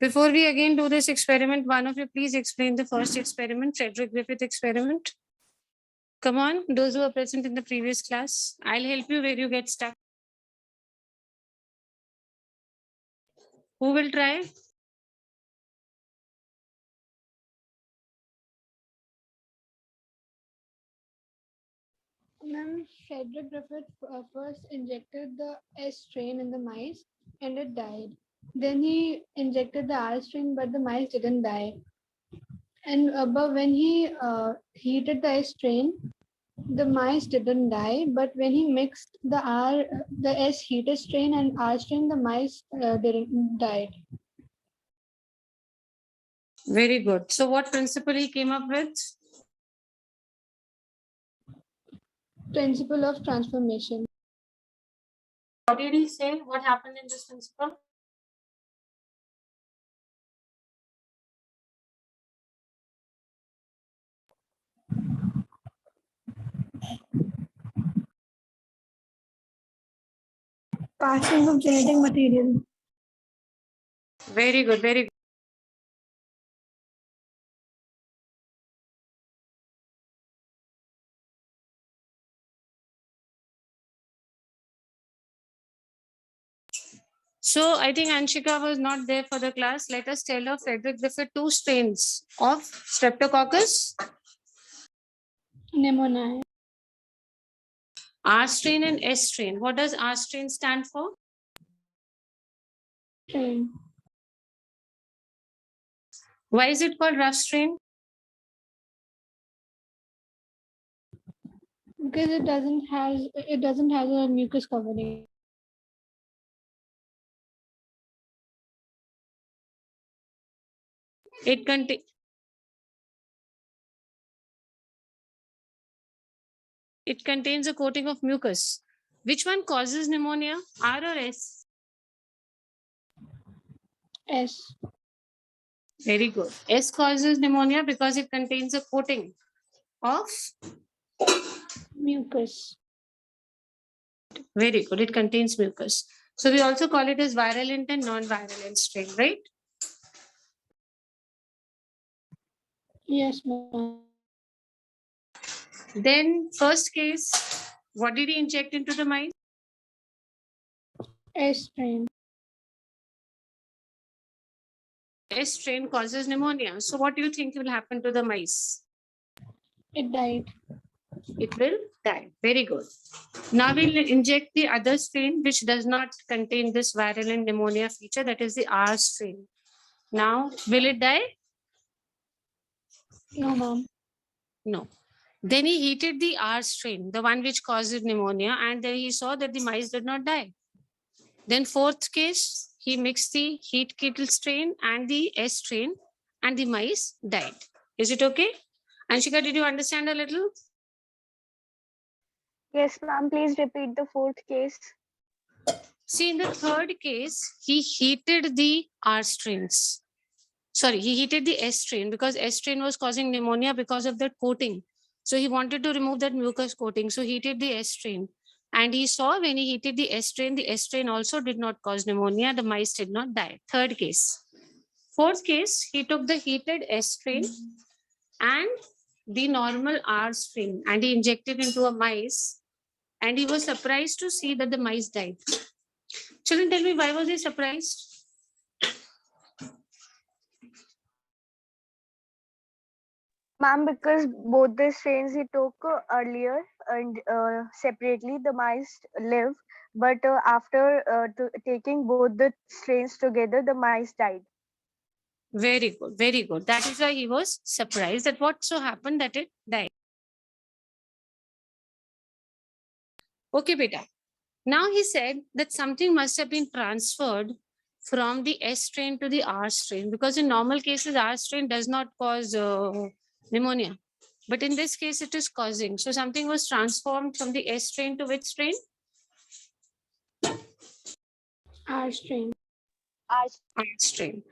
Before we again do this experiment, one of you please explain the first experiment, Frederick Griffith experiment. Come on, those who are present in the previous class. I'll help you where you get stuck. Who will try? Ma'am, Frederick Griffith first injected the S strain in the mice and it died. Then he injected the R strain, but the mice didn't die. And but when he heated the S strain, the mice didn't die. But when he mixed the S heated strain and R strain, the mice didn't die. Very good. So what principle he came up with? Principle of transformation. What did he say? What happened in this principle? Passing of genetic material. Very good, very good. So I think Anshika was not there for the class. Let us tell her Frederick Griffith two strains of Streptococcus. Pneumoniae. R strain and S strain. What does R strain stand for? Strain. Why is it called rough strain? Because it doesn't have a mucus covering. It contains a coating of mucus. Which one causes pneumonia? R or S? S. Very good. S causes pneumonia because it contains a coating of Mucus. Very good. It contains mucus. So we also call it as virulent and non-virulent strain, right? Yes, ma'am. Then first case, what did he inject into the mice? S strain. S strain causes pneumonia. So what do you think will happen to the mice? It died. It will die. Very good. Now we'll inject the other strain which does not contain this virulent pneumonia feature, that is the R strain. Now, will it die? No, ma'am. No. Then he heated the R strain, the one which causes pneumonia, and then he saw that the mice did not die. Then fourth case, he mixed the heat kettle strain and the S strain, and the mice died. Is it okay? Anshika, did you understand a little? Yes, ma'am. Please repeat the fourth case. See, in the third case, he heated the R strains. Sorry, he heated the S strain because S strain was causing pneumonia because of that coating. So he wanted to remove that mucus coating. So he heated the S strain. And he saw when he heated the S strain also did not cause pneumonia. The mice did not die. Third case. Fourth case, he took the heated S strain and the normal R strain and he injected into a mice. And he was surprised to see that the mice died. Children, tell me, why was he surprised? Ma'am, because both the strains he took earlier and separately, the mice live. But after taking both the strains together, the mice died. Very good, very good. That is why he was surprised that what so happened that it died. Okay, beta. Now he said that something must have been transferred from the S strain to the R strain because in normal cases, R strain does not cause pneumonia. But in this case, it is causing. So something was transformed from the S strain to which strain? R strain. R strain.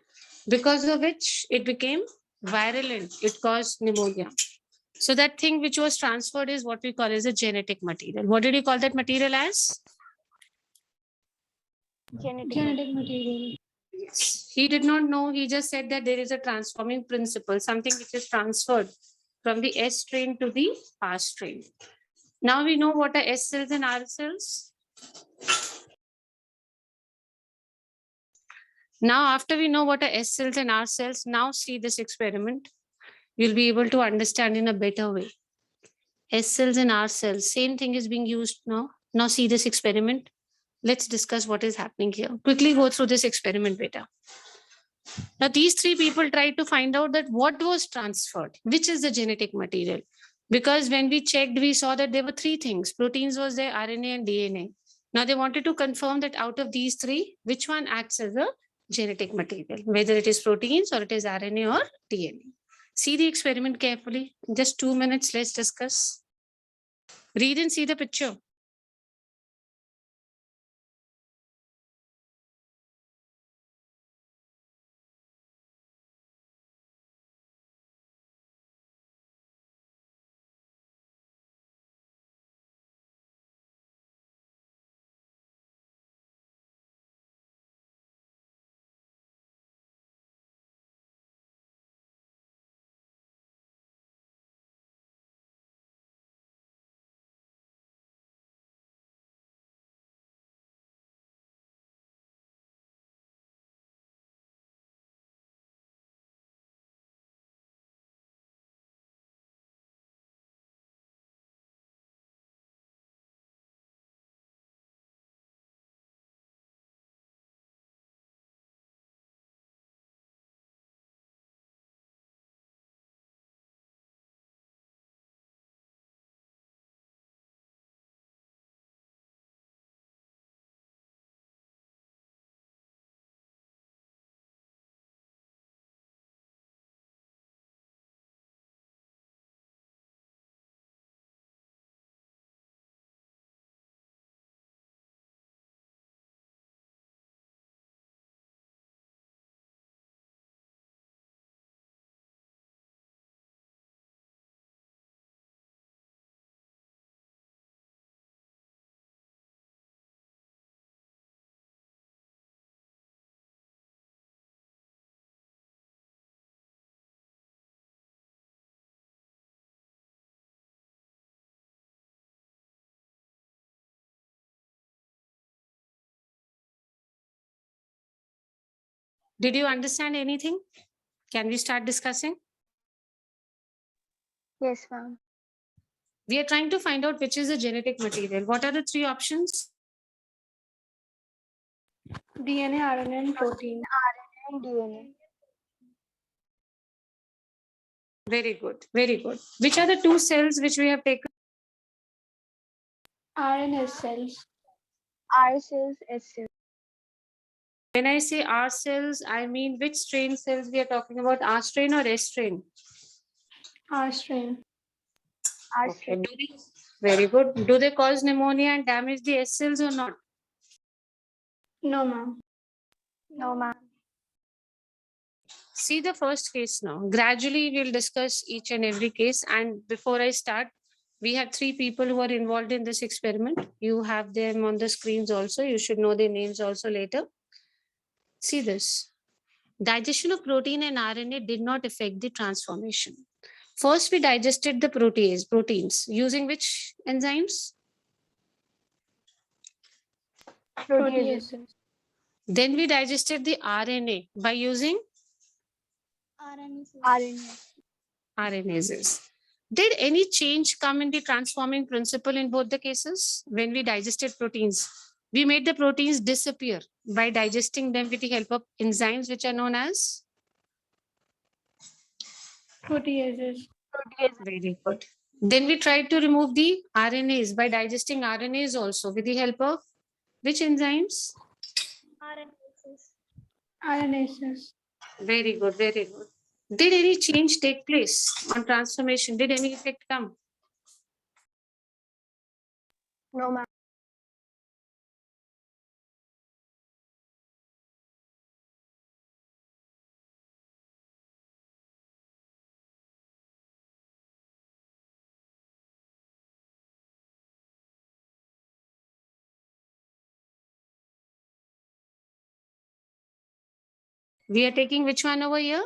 Because of which it became virulent. It caused pneumonia. So that thing which was transferred is what we call as a genetic material. What did you call that material as? Genetic. Genetic material. Yes. He did not know. He just said that there is a transforming principle, something which is transferred from the S strain to the R strain. Now we know what are S cells and R cells. Now, after we know what are S cells and R cells, now see this experiment. You'll be able to understand in a better way. S cells and R cells, same thing is being used now. Now see this experiment. Let's discuss what is happening here. Quickly go through this experiment, beta. Now, these three people tried to find out that what was transferred, which is the genetic material. Because when we checked, we saw that there were three things. Proteins was there, RNA and DNA. Now they wanted to confirm that out of these three, which one acts as a genetic material, whether it is proteins or it is RNA or DNA. See the experiment carefully. In just 2 minutes, let's discuss. Read and see the picture. Did you understand anything? Can we start discussing? Yes, ma'am. We are trying to find out which is the genetic material. What are the three options? DNA, RNA, and protein. RNA and DNA. Very good. Very good. Which are the two cells which we have taken? RNA cells. R cells, S cells. When I say R cells, I mean which strain cells we are talking about, R strain or S strain? R strain. R Okay. strain. Very good. Do they cause pneumonia and damage the S cells or not? No, ma'am. No, ma'am. See the first case now. Gradually, we'll discuss each and every case. And before I start, we have three people who are involved in this experiment. You have them on the screens also. You should know their names also later. See this. Digestion of protein and RNA did not affect the transformation. First, we digested the proteins using which enzymes? Proteases. Proteases. Then we digested the RNA by using RNA. RNases. Did any change come in the transforming principle in both the cases? When we digested proteins, we made the proteins disappear by digesting them with the help of enzymes which are known as? Proteases. Very good. Then we tried to remove the RNAs by digesting RNAs also with the help of which enzymes? RNases. Very good, very good. Did any change take place on transformation? Did any effect come? No, ma'am. We are taking which one over here?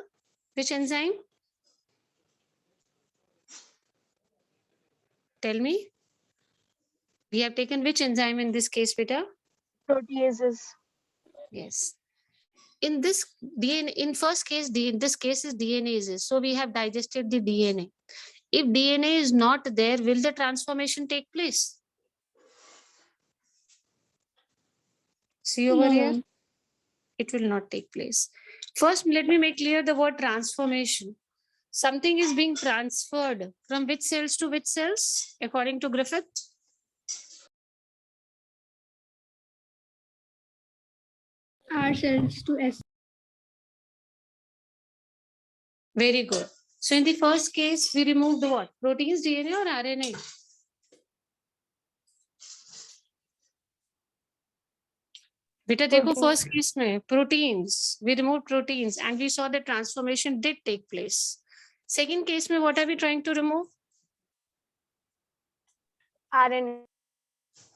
Which enzyme? Tell me. We have taken which enzyme in this case, beta? Proteases. Yes. In this DNA, in first case, in this case is DNases. So we have digested the DNA. If DNA is not there, will the transformation take place? See over No, here? ma'am. It will not take place. First, let me make clear the word transformation. Something is being transferred from which cells to which cells, according to Griffith? R cells to S. Very good. So in the first case, we removed what? Proteins, DNA or RNA? Beta, देखो Protein. first case में proteins, we removed proteins and we saw the transformation did take place. Second case में what are we trying to remove? RNA.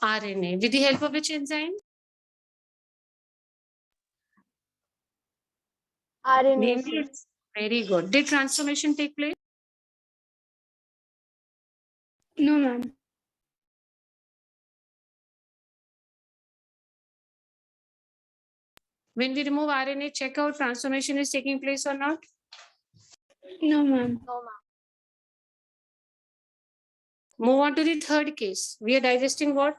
RNA. With the help of which enzyme? RNase. Namely, very good. Did transformation take place? No, ma'am. When we remove RNA, check out transformation is taking place or not? No, ma'am. No, ma'am. Move on to the third case. We are digesting what?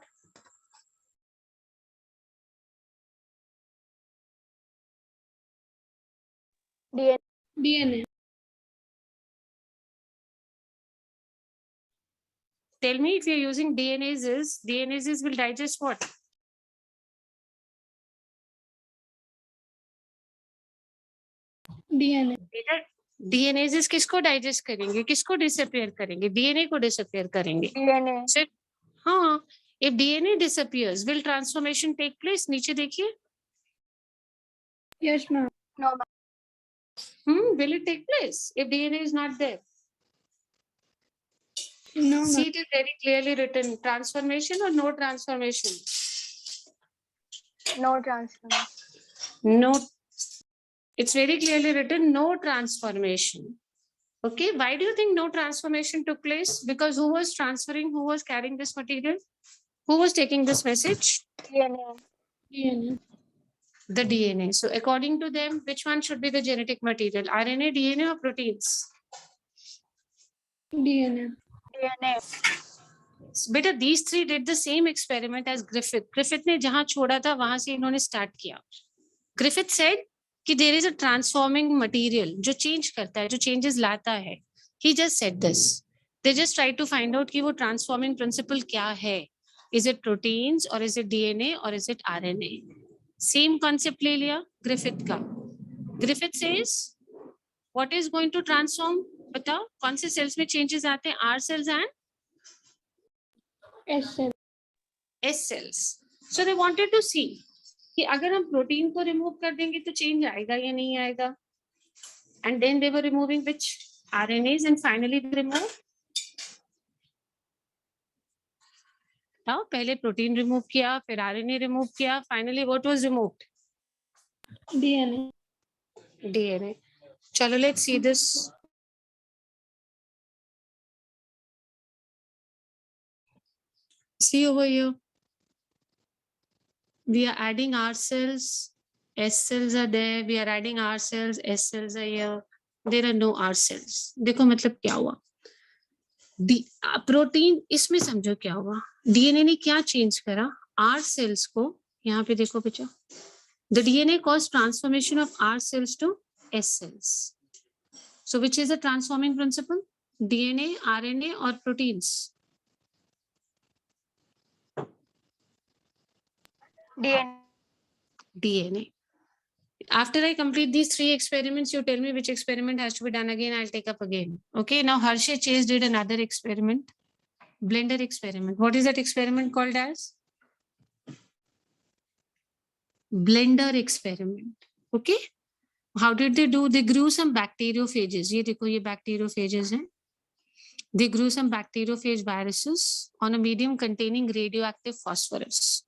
DNA. DNA. Tell me if you're using DNases, DNases will digest what? DNA. DNases किसको digest करेंगे, किसको disappear करेंगे? DNA को disappear करेंगे. DNA. So, हाँ, if DNA disappears, will transformation take place? नीचे देखिए. Yes, ma'am. No, ma'am. Will it take place if DNA is not there? No, See, ma'am. it is very clearly written, transformation or no transformation? No transformation. No, it's very clearly written, no transformation. Okay, why do you think no transformation took place? Because who was transferring, who was carrying this material? Who was taking this message? DNA. DNA. The DNA. So according to them, which one should be the genetic material? RNA, DNA or proteins? DNA. DNA. बेटा these three did the same experiment as Griffith. Griffith ने जहां छोड़ा था वहां से इन्होंने start किया. Griffith said कि there is a transforming material जो change करता है, जो changes लाता है. He just said this. They just tried to find out कि वो transforming principle क्या है. Is it proteins or is it DNA or is it RNA? Same concept ले लिया Griffith का. Griffith says what is going to transform? बताओ कौन से cells में changes आते हैं? R cells and S cell. S cells. So they wanted to see कि अगर हम प्रोटीन को रिमूव कर देंगे तो चेंज आएगा या नहीं आएगा. And then they were removing which RNAs and finally they removed. हाँ, पहले प्रोटीन रिमूव किया, फिर RNA रिमूव किया, finally what was removed? DNA. DNA. चलो let's see this. See over here. We are adding R cells, S cells are there, we are adding R cells, S cells are here, there are no R cells. देखो मतलब क्या हुआ? Protein इसमें समझो क्या हुआ? DNA ने क्या चेंज करा? R cells को, यहाँ पे देखो बच्चा, the DNA caused transformation of R cells to S cells. So which is the transforming principle? DNA, RNA or proteins? DNA. DNA. After I complete these three experiments, you tell me which experiment has to be done again. I'll take up again. Okay. Now Hershey Chase did another experiment, blender experiment. What is that experiment called as? Blender experiment. Okay. How did they do? They grew some bacteriophages. ये देखो ये bacteriophages हैं. They grew some bacteriophage viruses on a medium containing radioactive phosphorus.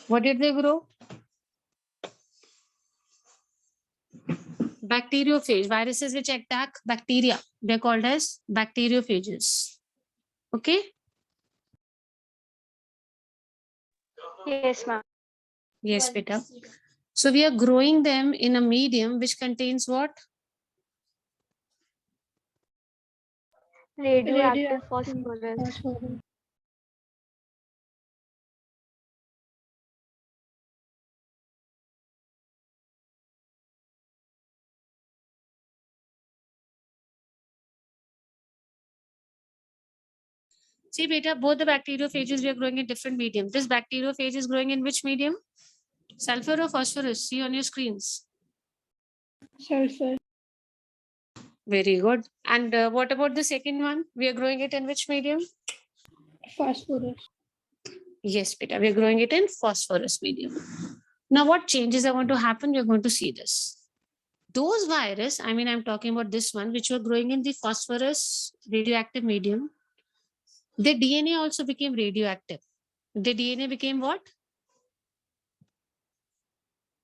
What did they grow? Bacteriophage, viruses which attack bacteria, they're called as bacteriophages. Okay. Yes, ma'am. Yes, beta. So we are growing them in a medium which contains what? Radioactive phosphorus. phosphorus. See, beta, both the bacteriophages we are growing in different medium. This bacteriophage is growing in which medium? Sulfur or phosphorus? See on your screens. Sulfur. Very good. And what about the second one? We are growing it in which medium? Phosphorus. Yes, beta, we are growing it in phosphorus medium. Now, what changes are going to happen? We're going to see this. Those virus, I mean, I'm talking about this one, which were growing in the phosphorus radioactive medium. The DNA also became radioactive. The DNA became what?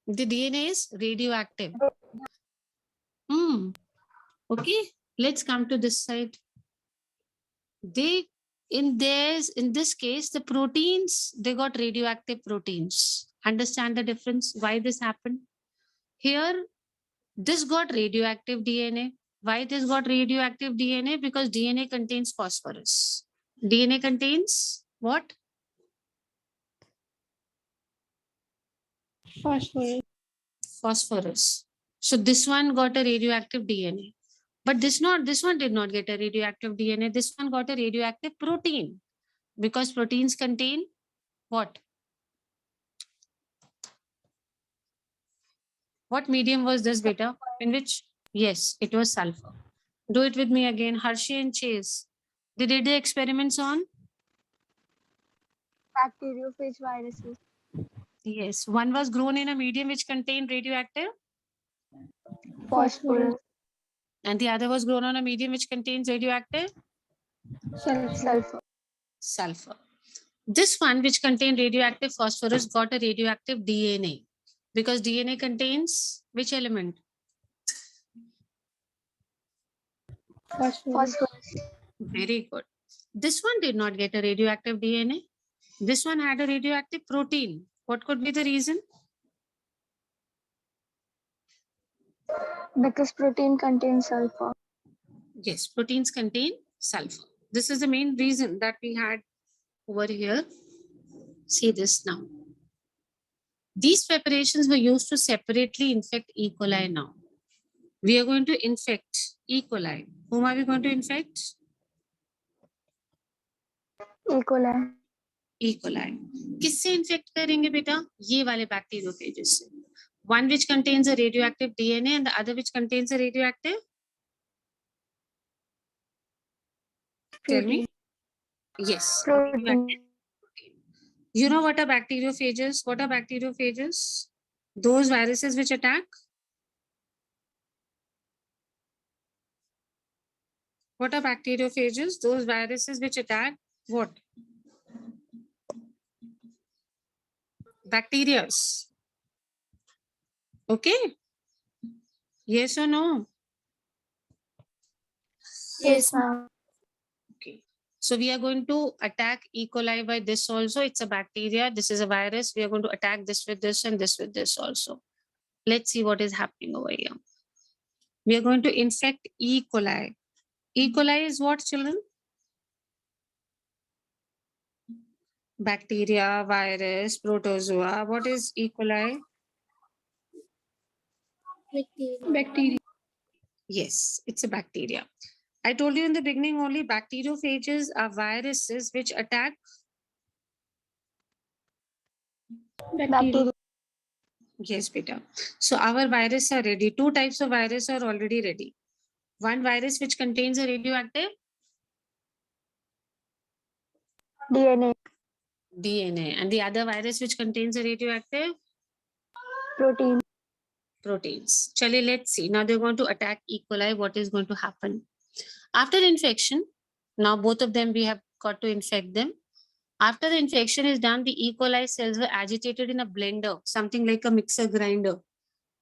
The DNA is radioactive. Okay, let's come to this side. In this case, the proteins, they got radioactive proteins. Understand the difference? Why this happened? Here, this got radioactive DNA. Why this got radioactive DNA? Because DNA contains phosphorus. DNA contains what? Phosphorus. Phosphorus. So this one got a radioactive DNA. But this one did not get a radioactive DNA. This one got a radioactive protein. Because proteins contain what? What medium was this, beta? In which? Yes, it was sulfur. Do it with me again. Hershey and Chase. They did the experiments on? Bacteriophage viruses. Yes. One was grown in a medium which contained radioactive. Phosphorus. And the other was grown on a medium which contains radioactive. Sulfur. Sulfur. This one which contained radioactive phosphorus got a radioactive DNA. Because DNA contains which element? Phosphorus. Very good. This one did not get a radioactive DNA. This one had a radioactive protein. What could be the reason? Because protein contains sulfur. Yes, proteins contain sulfur. This is the main reason that we had over here. See this now. These preparations were used to separately infect E. coli now. We are going to infect E. coli. Whom are we going to infect? E. coli. E. coli. किससे infect करेंगे बेटा? ये वाले bacteriophages से. One which contains a radioactive DNA and the other which contains a radioactive. Tell me. Yes. Protein. You know what are bacteriophages? What are bacteriophages? Those viruses which attack. What are bacteriophages? Those viruses which attack what? Bacteria. Okay. Yes or no? Yes, ma'am. Okay. So we are going to attack E. coli by this also. It's a bacteria. This is a virus. We are going to attack this with this and this with this also. Let's see what is happening over here. We are going to infect E. coli. E. coli is what, children? Bacteria, virus, protozoa. What is E. coli? Bacteria. Yes, it's a bacteria. I told you in the beginning only bacteriophages are viruses which attack. Bacteria. Yes, beta. So our viruses are ready. Two types of virus are already ready. One virus which contains a radioactive DNA. and the other virus which contains a radioactive Protein. proteins. Chale, let's see. Now they're going to attack E. coli. What is going to happen? After infection, now both of them we have got to infect them. After the infection is done, the E. coli cells were agitated in a blender, something like a mixer grinder.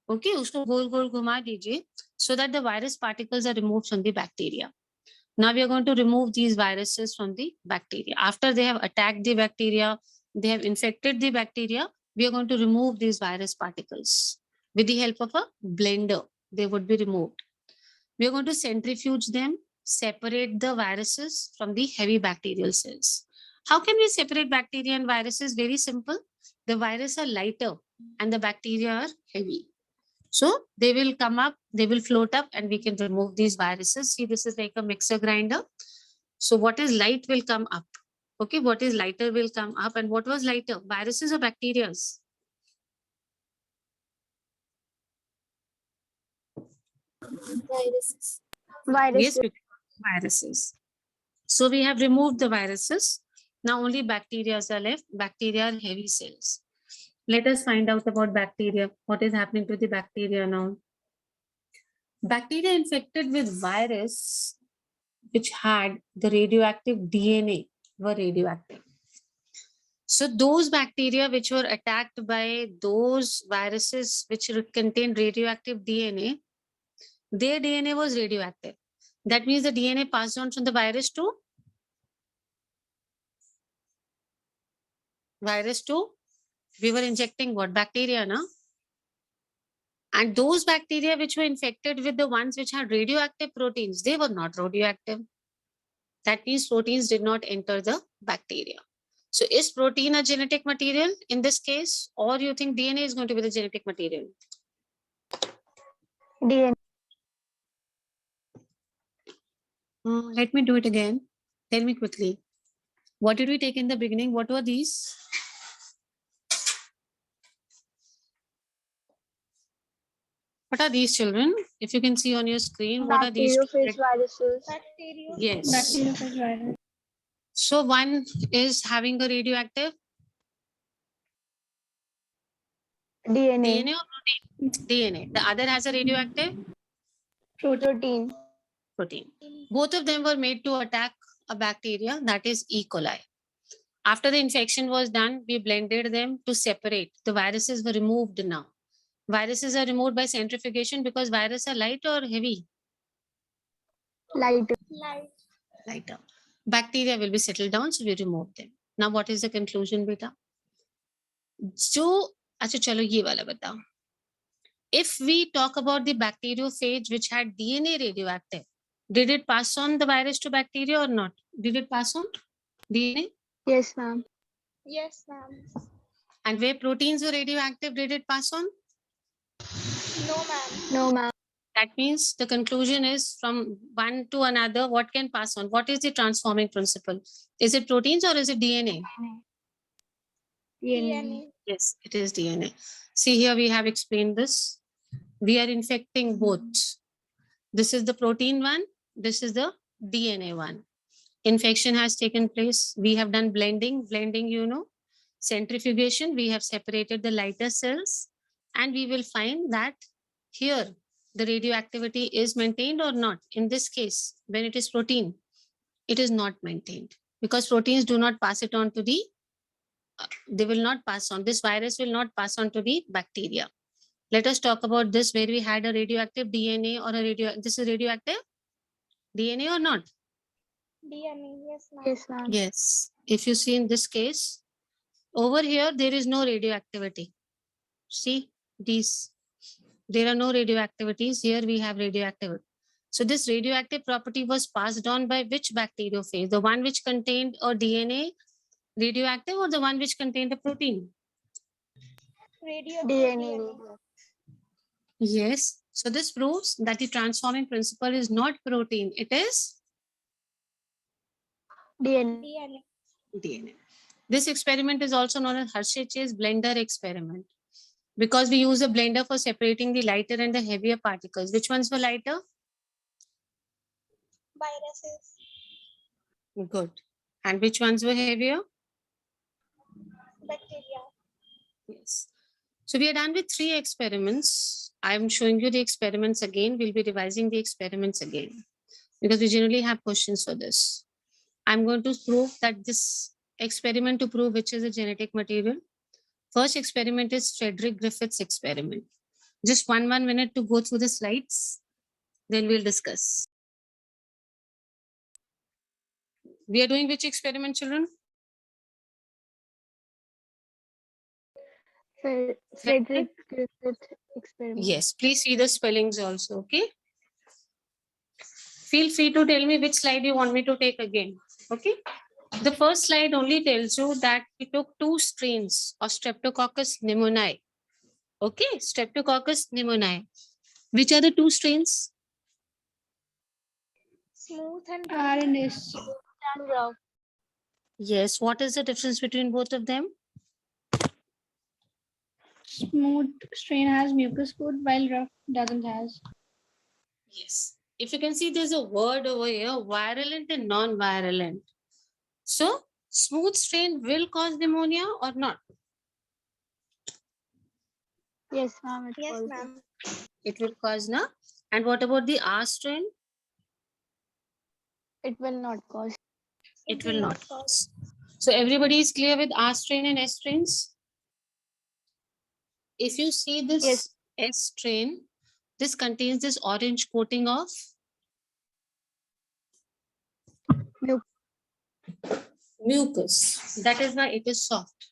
Okay, उसको गोल गोल घुमा दीजिए so that the virus particles are removed from the bacteria. Now we are going to remove these viruses from the bacteria. After they have attacked the bacteria, they have infected the bacteria, we are going to remove these virus particles. With the help of a blender, they would be removed. We are going to centrifuge them, separate the viruses from the heavy bacterial cells. How can we separate bacteria and viruses? Very simple. The viruses are lighter and the bacteria are heavy. So they will come up, they will float up, and we can remove these viruses. See, this is like a mixer grinder. So what is light will come up. Okay, what is lighter will come up. And what was lighter? Viruses or bacteria? Viruses. Yes, viruses. So we have removed the viruses. Now only bacteria are left. Bacteria are heavy cells. Let us find out about bacteria. What is happening to the bacteria now? Bacteria infected with virus which had the radioactive DNA were radioactive. So those bacteria which were attacked by those viruses which contained radioactive DNA, their DNA was radioactive. That means the DNA passed on from the virus to we were injecting what? Bacteria, no? And those bacteria which were infected with the ones which had radioactive proteins, they were not radioactive. That means proteins did not enter the bacteria. So is protein a genetic material in this case, or you think DNA is going to be the genetic material? DNA. Let me do it again. Tell me quickly. What did we take in the beginning? What were these? What are these, children? If you can see on your screen, what are these? Bacteriophage viruses. Yes. Bacteriophage virus. So one is having a radioactive DNA. DNA or protein? DNA. The other has a radioactive Protein. protein. Both of them were made to attack a bacteria, that is E. coli. After the infection was done, we blended them to separate. The viruses were removed now. Viruses are removed by centrifugation because viruses are light or heavy? Light. Lighter. Bacteria will be settled down, so we remove them. Now what is the conclusion, beta? So, अच्छा चलो ये वाला बताओ. If we talk about the bacteriophage which had DNA radioactive, did it pass on the virus to bacteria or not? Did it pass on DNA? Yes, ma'am. Yes, ma'am. And where proteins were radioactive, did it pass on? No, ma'am. No, ma'am. That means the conclusion is from one to another, what can pass on? What is the transforming principle? Is it proteins or is it DNA? DNA. Yes, it is DNA. See here, we have explained this. We are infecting both. This is the protein one. This is the DNA one. Infection has taken place. We have done blending. Blending, you know, centrifugation. We have separated the lighter cells. And we will find that here, the radioactivity is maintained or not. In this case, when it is protein, it is not maintained because proteins do not pass it on to the they will not pass on. This virus will not pass on to the bacteria. Let us talk about this where we had a radioactive DNA or a this is radioactive DNA or not? DNA. Yes, ma'am. Yes, ma'am. Yes. If you see in this case, over here, there is no radioactivity. See these, there are no radioactivities. Here we have radioactivity. So this radioactive property was passed on by which bacteriophage? The one which contained a DNA radioactive or the one which contained a protein? DNA. Yes. So this proves that the transforming principle is not protein. It is DNA. DNA. This experiment is also known as Hershey-Chase blender experiment because we use a blender for separating the lighter and the heavier particles. Which ones were lighter? Viruses. Good. And which ones were heavier? Bacteria. Yes. So we are done with 3 experiments. I'm showing you the experiments again. We'll be revising the experiments again because we generally have questions for this. I'm going to prove that this experiment to prove which is a genetic material. First experiment is Frederick Griffith's experiment. Just one minute to go through the slides. Then we'll discuss. We are doing which experiment, children? Frederick Griffith experiment. Yes, please see the spellings also, okay? Feel free to tell me which slide you want me to take again, okay? The first slide only tells you that we took 2 strains of Streptococcus pneumoniae, okay? Streptococcus pneumoniae. Which are the 2 strains? Smooth and R and S. And rough. Yes, what is the difference between both of them? Smooth strain has mucus coat while rough doesn't has. Yes. If you can see, there's a word over here, virulent and non-virulent. So, smooth strain will cause pneumonia or not? Yes, ma'am. yes, ma'am. It will cause, na? And what about the R strain? It will not cause. It will not cause. So, everybody is clear with R strain and S strains? If you see this Yes. S strain, this contains this orange coating of mucus. That is why it is soft.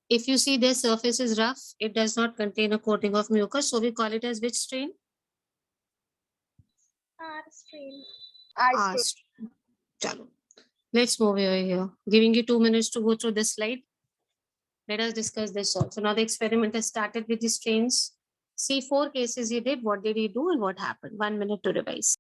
If you see their surface is rough, it does not contain a coating of mucus. So we call it as which strain? R strain. R strain. Chalo. Let's move over here. Giving you 2 minutes to go through this slide. Let us discuss this also. Now the experiment has started with the strains. See 4 cases he did. What did he do and what happened? 1 minute to revise.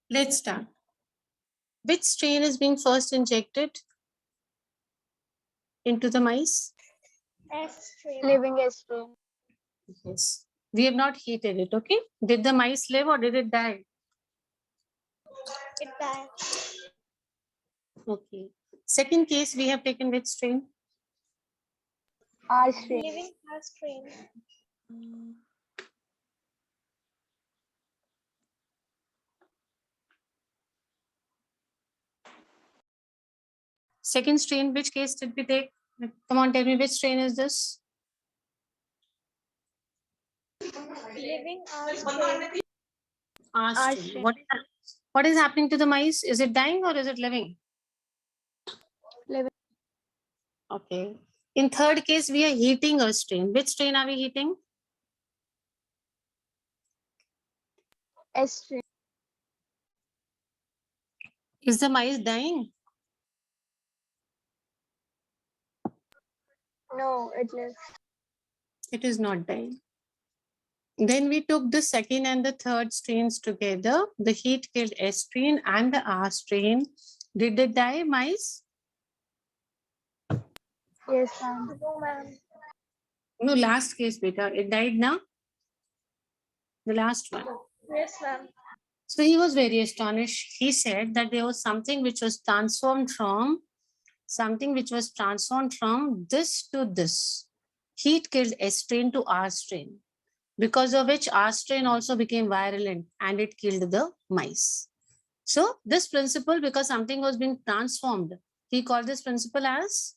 Let's start. Which strain is being first injected into the mice? S strain. Living S strain. Yes. We have not heated it, okay? Did the mice live or did it die? It died. Okay. Second case, we have taken which strain? R strain. Living R strain. Second strain, which case did we take? Come on, tell me which strain is this? Living R strain. R R strain. strain. What is happening to the mice? Is it dying or is it living? Living. Okay. In third case, we are heating a strain. Which strain are we heating? S strain. Is the mice dying? No, it lives. It is not dying. Then we took the second and the third strains together. The heat killed S strain and the R strain. Did they die, mice? Yes, ma'am. No, ma'am. No, last case, beta. It died now? The last one. Yes, ma'am. So he was very astonished. He said that there was something which was transformed from this to this. Heat killed S strain to R strain, because of which R strain also became virulent and it killed the mice. So this principle, because something was being transformed, he called this principle as?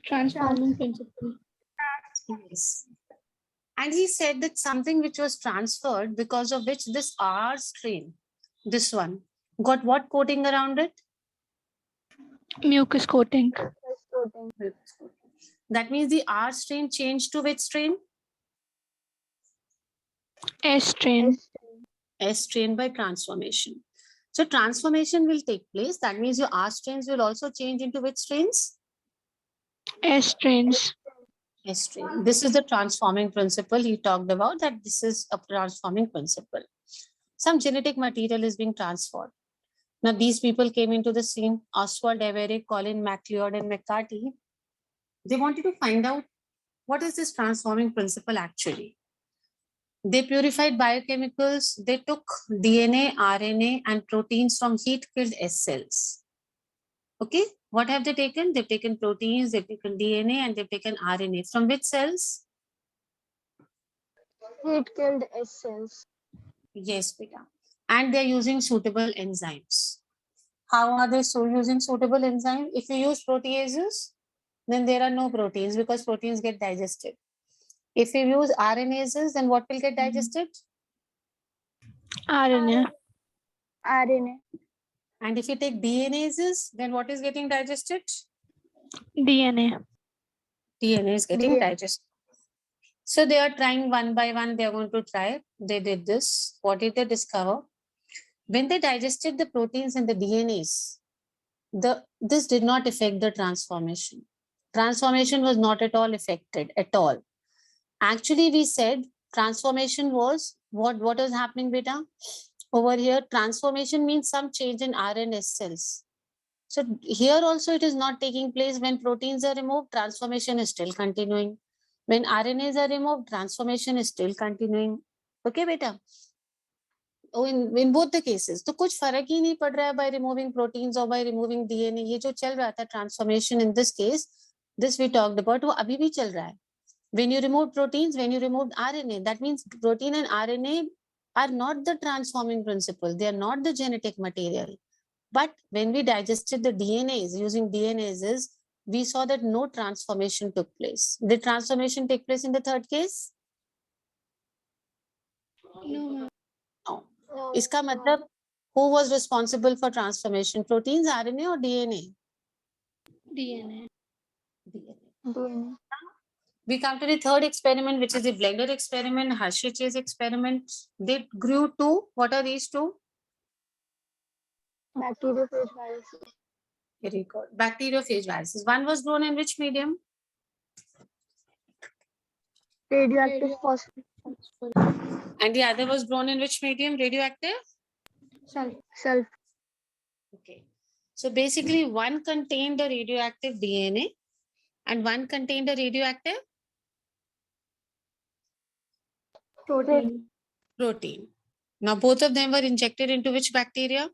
Transforming principle. Yes. And he said that something which was transferred, because of which this R strain, this one, got what coating around it? Mucus coating. That means the R strain changed to which strain? S strain. S strain. S strain by transformation. So transformation will take place. That means your R strains will also change into which strains? S strains. S strain. This is the transforming principle he talked about, that this is a transforming principle. Some genetic material is being transferred. Now these people came into the scene, Oswald Everett, Colin MacLeod and McCarthy. They wanted to find out what is this transforming principle actually. They purified biochemicals. They took DNA, RNA, and proteins from heat-killed S cells. Okay, what have they taken? They've taken proteins, they've taken DNA, and they've taken RNA. From which cells? Heat killed S cells. Yes, beta. And they're using suitable enzymes. How are they so using suitable enzymes? If you use proteases, then there are no proteins because proteins get digested. If you use RNases, then what will get digested? RNA. RNA. And if you take DNases, then what is getting digested? DNA. DNA is getting DNA. digested. So they are trying one by one, they are going to try. They did this. What did they discover? When they digested the proteins and the DNAs, this did not affect the transformation. Transformation was not at all affected at all. Actually, we said transformation was what was happening, beta? Over here, transformation means some change in RNA cells. So here also it is not taking place. When proteins are removed, transformation is still continuing. When RNAs are removed, transformation is still continuing. Okay, beta? Oh, in both the cases, तो कुछ फर्क ही नहीं पड़ रहा है by removing proteins or by removing DNA. ये जो चल रहा था transformation in this case, this we talked about, वो अभी भी चल रहा है. When you remove proteins, when you remove RNA, that means protein and RNA are not the transforming principle. They are not the genetic material. But when we digested the DNAs using DNases, we saw that no transformation took place. Did transformation take place in the third case? No, ma'am. No. No, इसका no. मतलब who was responsible for transformation? Proteins, RNA or DNA? DNA. DNA. We come to the third experiment, which is the blender experiment, Hershey's experiment. They grew two. What are these two? Bacteriophage viruses. Very good. Bacteriophage viruses. One was grown in which medium? Radioactive phosphate. And the other was grown in which medium? Radioactive? Sulfur. Okay. So basically, one contained a radioactive DNA and one contained a radioactive protein. Now, both of them were injected into which bacteria?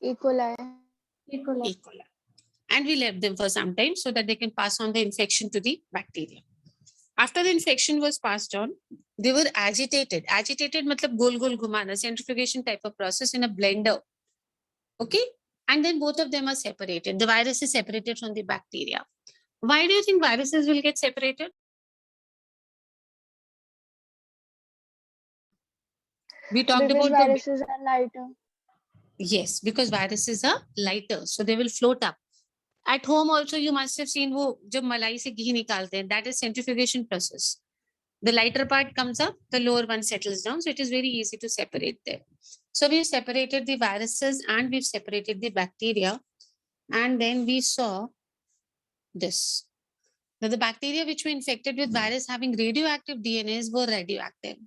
E. coli. E. coli. And we left them for some time so that they can pass on the infection to the bacteria. After the infection was passed on, they were agitated. Agitated matlab gol gol ghumana, centrifugation type of process in a blender. Okay? And then both of them are separated. The virus is separated from the bacteria. Why do you think viruses will get separated? We talked Because about the viruses are lighter. yes, because viruses are lighter, so they will float up. At home also you must have seen वो जब मलाई से घी निकालते हैं, that is centrifugation process. The lighter part comes up, the lower one settles down, so it is very easy to separate them. So we've separated the viruses and we've separated the bacteria, and then we saw this. Now the bacteria which were infected with virus having radioactive DNAs were radioactive.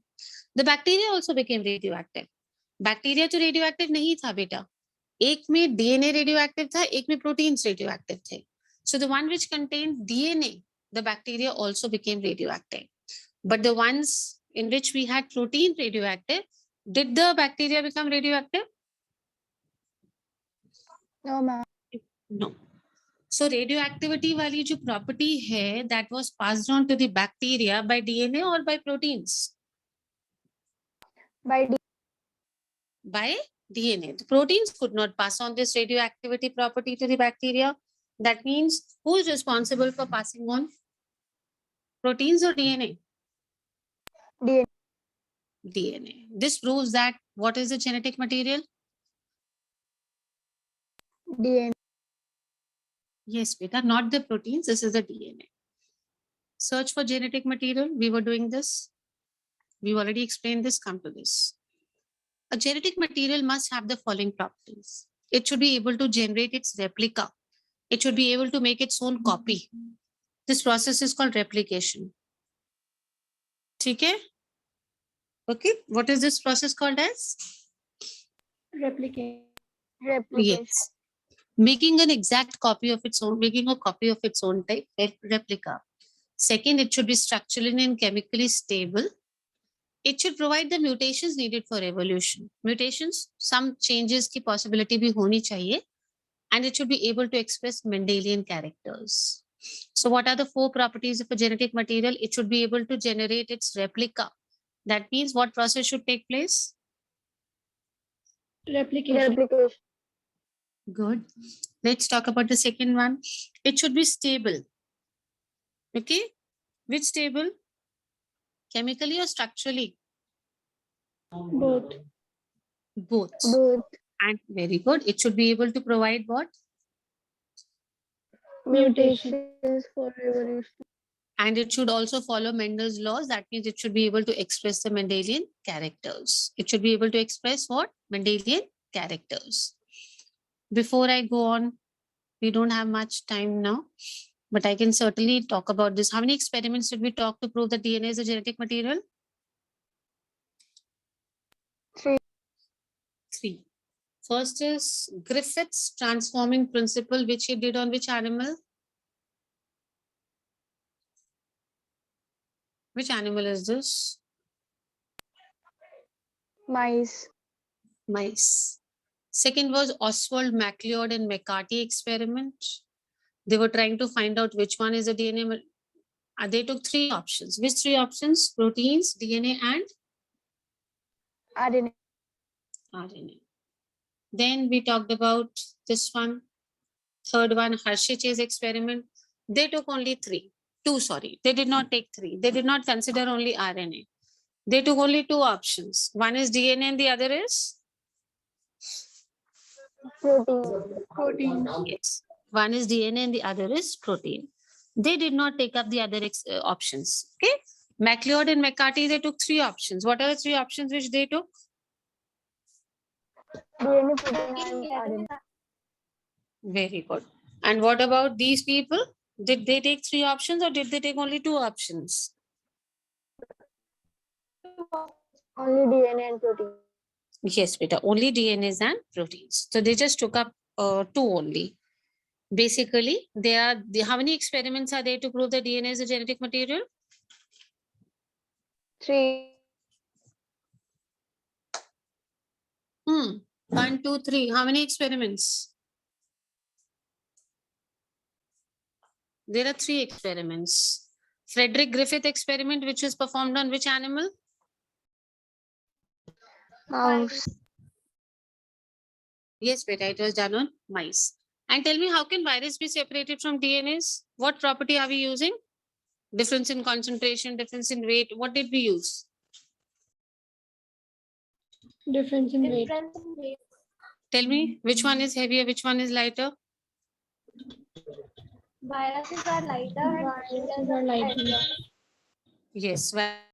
The bacteria also became radioactive. Bacteria तो radioactive नहीं था बेटा, एक में DNA radioactive था, एक में proteins radioactive थे. So the one which contained DNA, the bacteria also became radioactive. But the ones in which we had protein radioactive, did the bacteria become radioactive? No, ma'am. No. So radioactivity वाली जो property है, that was passed on to the bacteria by DNA or by proteins? By DNA. The proteins could not pass on this radioactivity property to the bacteria. That means who is responsible for passing on? Proteins or DNA? DNA. DNA. This proves that what is the genetic material? DNA. Yes, beta, not the proteins. This is the DNA. Search for genetic material. We were doing this. We've already explained this. Come to this. A genetic material must have the following properties. It should be able to generate its replica. It should be able to make its own copy. This process is called replication. Okay? Okay. What is this process called as? Replicate. Replication. Yes. making an exact copy of its own, making a copy of its own type, replica. Second, it should be structurally and chemically stable. It should provide the mutations needed for evolution. Mutations, some changes की possibility भी होनी चाहिए, and it should be able to express Mendelian characters. So what are the 4 properties of a genetic material? It should be able to generate its replica. That means what process should take place? Replication. Replication. Good. Let's talk about the second one. It should be stable. Okay. Which stable? Chemically or structurally? Both. Both. Both. And very good. It should be able to provide what? Mutation. Mutations for evolution. And it should also follow Mendel's laws. That means it should be able to express the Mendelian characters. It should be able to express what? Mendelian characters. Before I go on, we don't have much time now, but I can certainly talk about this. How many experiments did we talk to prove that DNA is a genetic material? 3. 3. First is Griffith's transforming principle, which he did on which animal? Which animal is this? Mice. Mice. Second was Oswald MacLeod and McCarthy experiment. They were trying to find out which one is a DNA. They took 3 options. Which 3 options? Proteins, DNA, and RNA. RNA. Then we talked about this one. Third one, Hershey-Chase experiment. They took only 3. 2, sorry. They did not take 3. They did not consider only RNA. They took only 2 options. One is DNA and the other is? Protein. Yes. One is DNA and the other is protein. They did not take up the other options. Okay. MacLeod and McCarthy, they took 3 options. What are the 3 options which they took? DNA, protein, and RNA. Very good. And what about these people? Did they take 3 options or did they take only 2 options? Only DNA and protein. Yes, beta, only DNAs and proteins. So they just took up 2 only. Basically, how many experiments are there to prove that DNA is a genetic material? 3. 1, 2, 3. How many experiments? There are 3 experiments. Frederick Griffith experiment, which was performed on which animal? Mouse. Yes, beta, it was done on mice. And tell me, how can virus be separated from DNAs? What property are we using? Difference in concentration, difference in weight. What did we use? Difference in weight. Difference in weight. Tell me, which one is heavier, which one is lighter? Viruses are lighter and Viruses viruses are are lighter. heavier. Yes,